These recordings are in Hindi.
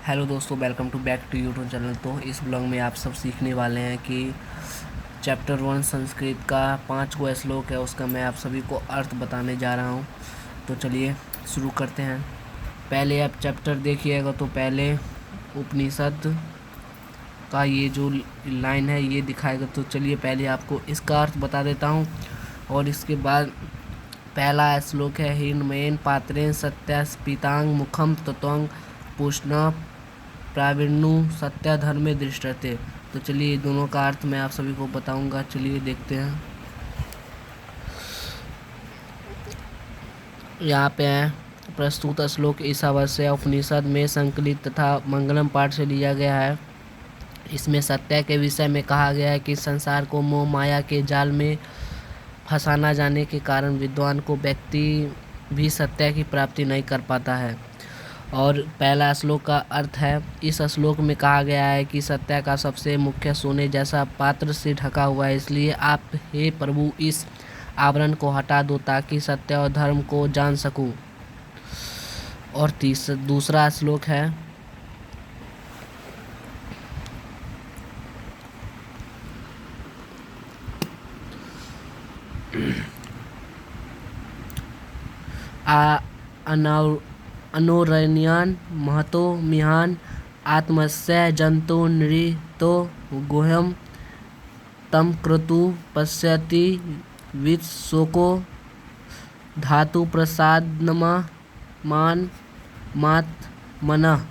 हेलो दोस्तों, welcome to back to YouTube channel. तो इस ब्लॉग में आप सब सीखने वाले हैं कि चैप्टर 1 संस्कृत का 5 गो श्लोक है, उसका मैं आप सभी को अर्थ बताने जा रहा हूं। तो चलिए शुरू करते हैं। पहले आप चैप्टर देखिएगा तो पहले उपनिषद का ये जो लाइन है ये दिखाएगा। तो चलिए पहले आपको इसका अर्थ बता देता हूँ और इसके बाद पहला श्लोक है हिरण्मयेन पात्रेण सत्यास्पितांग मुखम तत्वं पुष्ण प्रावीण्यु सत्या धर्मे दृष्टते। तो चलिए दोनों का अर्थ मैं आप सभी को बताऊंगा। चलिए देखते हैं। यहाँ पे है प्रस्तुत श्लोक ईशावास्य उपनिषद में संकलित तथा मंगलम पाठ से लिया गया है। इसमें सत्य के विषय में कहा गया है कि संसार को मोह माया के जाल में फंसा न जाने के कारण विद्वान को व्यक्ति भी सत्य की प्राप्ति नहीं कर पाता है। और पहला श्लोक का अर्थ है, इस श्लोक में कहा गया है कि सत्य का सबसे मुख्य सोने जैसा पात्र से ढका हुआ है, इसलिए आप हे प्रभु इस आवरण को हटा दो ताकि सत्य और धर्म को जान सकूं। और दूसरा श्लोक है अनोरण्यान महतो मिहान आत्मस्य जंतो नृतो गुह्यम तम क्रतु पश्यति वित्सोको धातु प्रसादनमा मान मात मनः।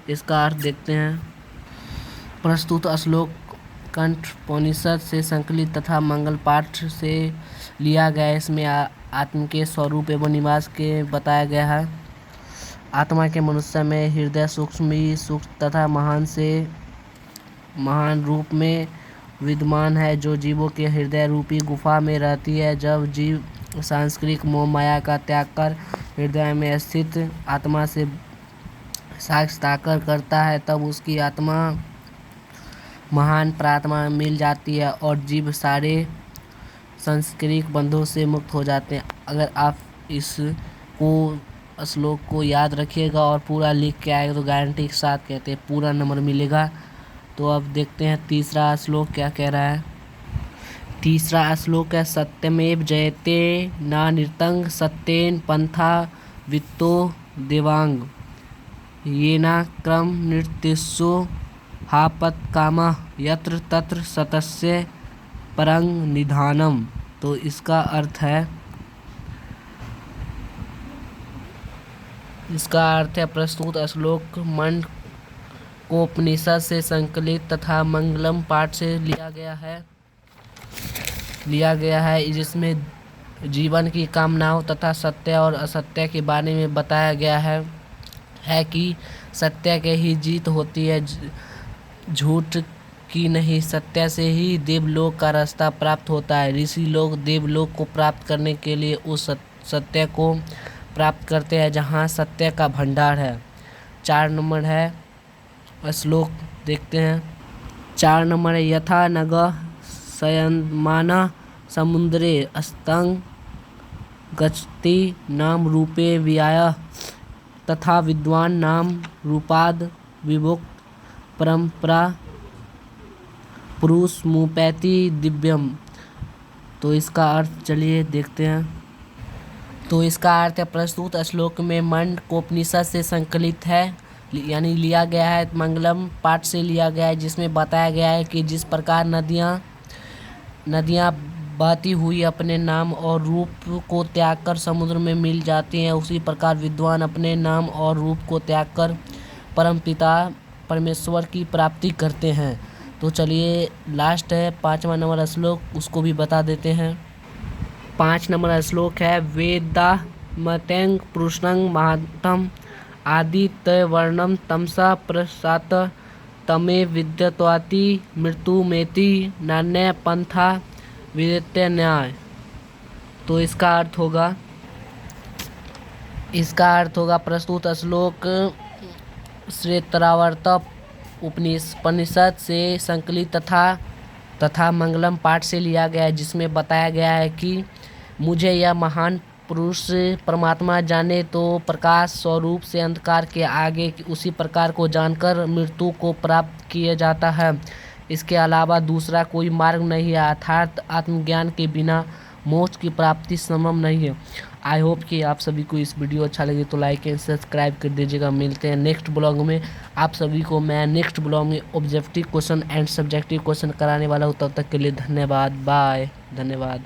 इसका अर्थ देखते हैं। प्रस्तुत श्लोक कंठोपनिषद से संकलित तथा मंगल पाठ से लिया गया है। इसमें आत्म के स्वरूप एवं निवास के बताया गया है। आत्मा के मनुष्य में हृदय सूक्ष्म तथा महान से महान रूप में विद्यमान है, जो जीवों के हृदय रूपी गुफा में रहती है। जब जीव सांसारिक मोह माया का त्याग कर हृदय में स्थित आत्मा से साक्षात्कार करता है, तब उसकी आत्मा महान प्रात्मा मिल जाती है और जीव सारे सांसारिक बंधों से मुक्त हो जाते हैं। अगर आप इसको श्लोक को याद रखिएगा और पूरा लिख के आएगा तो गारंटी के साथ कहते हैं पूरा नंबर मिलेगा। तो अब देखते हैं तीसरा श्लोक क्या कह रहा है। तीसरा श्लोक है सत्यमेव जयते ना नृतंग सत्येन पंथा वित्तो देवांग येना क्रम नृत्यसो हापत कामः यत्र तत्र सतस्य परंग निधानम। तो इसका अर्थ है प्रस्तुत श्लोक मंडकोपनिषद से संकलित तथा मंगलम पाठ से लिया गया है, जिसमें जीवन की कामनाओं तथा सत्य और असत्य के बारे में बताया गया है कि सत्य के ही जीत होती है, झूठ की नहीं। सत्य से ही देवलोक का रास्ता प्राप्त होता है। ऋषि लोग देवलोक को प्राप्त करने के लिए उस सत्य को प्राप्त करते हैं जहाँ सत्य का भंडार है। 4 नंबर है श्लोक देखते हैं। 4 नंबर है यथा नग शयनमान समुद्रे अस्तंग गच्छति नाम रूपे व्याय तथा विद्वान नाम रूपाद विभुक्त परंपरा पुरुष मुपैति दिव्यम। तो इसका अर्थ चलिए देखते हैं। तो इसका अर्थ है प्रस्तुत श्लोक में मंडकोपनिषद से संकलित है, यानी लिया गया है, मंगलम पाठ से लिया गया है, जिसमें बताया गया है कि जिस प्रकार नदियाँ बहती हुई अपने नाम और रूप को त्याग कर समुद्र में मिल जाती हैं, उसी प्रकार विद्वान अपने नाम और रूप को त्याग कर परमपिता परमेश्वर की प्राप्ति करते हैं। तो चलिए लास्ट है 5वां नंबर श्लोक, उसको भी बता देते हैं। 5 नंबर श्लोक है वेदा मतेंग पुरुषंग महातम आदित्य वर्णम तमसा प्रसात तमे विद्यत्वाति मृत्यु मेति नान्य पंथा विदित्य न्याय। तो इसका अर्थ होगा प्रस्तुत श्लोक श्वेतावर्त उपनिषद से संकलित तथा मंगलम पाठ से लिया गया है, जिसमें बताया गया है कि मुझे यह महान पुरुष परमात्मा जाने तो प्रकाश स्वरूप से अंधकार के आगे उसी प्रकार को जानकर मृत्यु को प्राप्त किया जाता है। इसके अलावा दूसरा कोई मार्ग नहीं है, अर्थात आत्मज्ञान के बिना मोक्ष की प्राप्ति संभव नहीं है। आई होप कि आप सभी को इस वीडियो अच्छा लगे तो लाइक एंड सब्सक्राइब कर दीजिएगा। मिलते हैं नेक्स्ट ब्लॉग में। आप सभी को मैं नेक्स्ट ब्लॉग में objective question and subjective question कराने वाला हूँ। तब तक के लिए धन्यवाद। बाय। धन्यवाद।